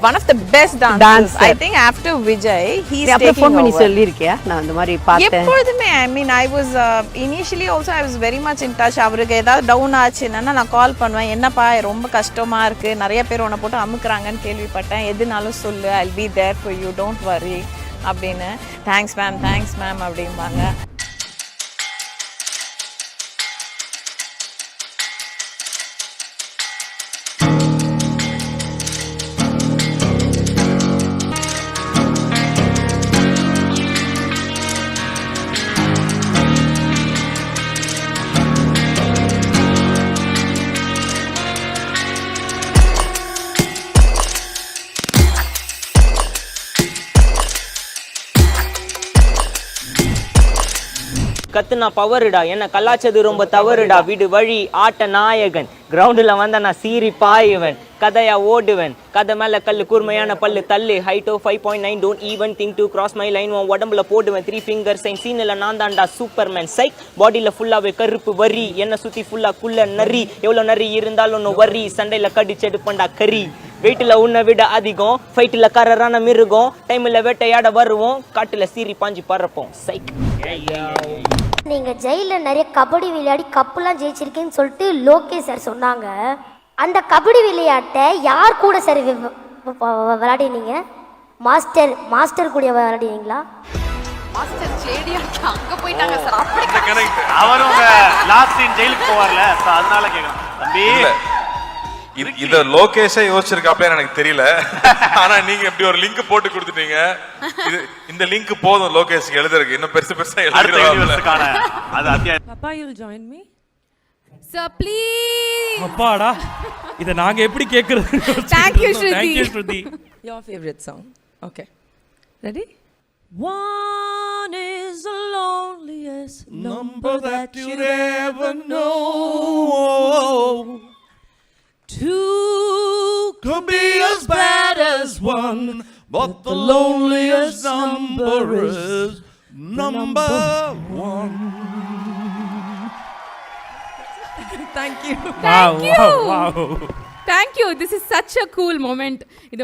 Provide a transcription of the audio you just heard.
one of the best dancers. I think after Vijay, he's taking phone பண்ணி over. சொல்லிருக்கியா நான் அந்த மாதிரி பார்த்தேன் எப்பொழுதுமே I mean I was initially also I was very much in touch. அவருக்கு ஏதாவது down ஆச்சுன்னா நான் கால் பண்ணுவேன், என்னப்பா ரொம்ப கஷ்டமா இருக்கு, நிறைய பேர் உன்னை போட்டு அமுக்குறாங்கன்னு கேள்விப்பட்டேன், எதுனாலும் சொல்லு, I'll be there for you, don't worry அப்படின்னு. தேங்க்ஸ் மேம் அப்படிம்பாங்க. கத்துனா பவருடா, என்ன கலாச்சது ரொம்ப தவறுடா, விடு வழி ஆட்ட நாயகன், கிரவுண்டில் வந்தா நான் சீறி பாயுவன், கதையா ஓடுவன், கதை மேல கல்லு கூர்மையான பல்லு தள்ளு, ஹைட்டோ 5.9 don't even think to cross my line, உன் உடம்புல போடுவேன் 3 ஃபிங்கர் சைன், சீனில் நான் தான்டா சூப்பர்மேன், சைக் பாடியில் ஃபுல்லாவே கருப்பு வரி, என்ன சுற்றி ஃபுல்லா குள்ள நரி, எவ்வளோ நரி இருந்தாலும் ஒன்று வரி, சண்டையில் கடிச்சு எடுப்பண்டா கறி, வெயிட்டில் உன்னை விட அதிகம், ஃபைட்டில் கரரான மிருகம், டைமில் வேட்டையாட வருவோம், காட்டில் சீறி பாஞ்சி பறப்போம், சைக். நீங்கள் ஜெயிலில் நிறைய கபடி விளையாடி கப்புலாம் ஜெயிச்சிருக்கேன்னு சொல்லிட்டு லோகேஷ் சார் சொன்னாங்க. அந்த கபடி விளையாட்டை யார் கூட சார் விளையாடினீங்க? மாஸ்டர் கூட விளையாடினீங்களா? மாஸ்டர் ஸ்டேடியம் அங்க போயிட்டாங்க சார். அப்படி கரெக்ட். அவரும் லாஸ்ட் சீன் ஜெயிலுக்கு போவார்ல, சோ அதனால கேக்குறேன். தம்பி இத லோகேஷே யோசிச்சிருக்காப்ல எனக்கு தெரியல. ஆனா நீங்க இப்படி ஒரு லிங்க் போட்டு கொடுத்துட்டீங்க. இந்த லிங்க் போதும் லோகேஷ்க்கு எழுதுறதுக்கு. இன்னும் பெருசா எழுதுறதுக்கான அது அத்தியாயம். Papa, you'll join me? Sir, please. அப்பாடா இத நாங்க எப்படி கேக்குறது? Thank you, Shruti. Thank you, Shruti. Your favorite song. Okay. Ready? One is the loneliest number that you'd ever know. Two could be as bad as one, but the loneliest number is number one. Thank you. Thank you. Wow. Thank you. This is such a cool moment.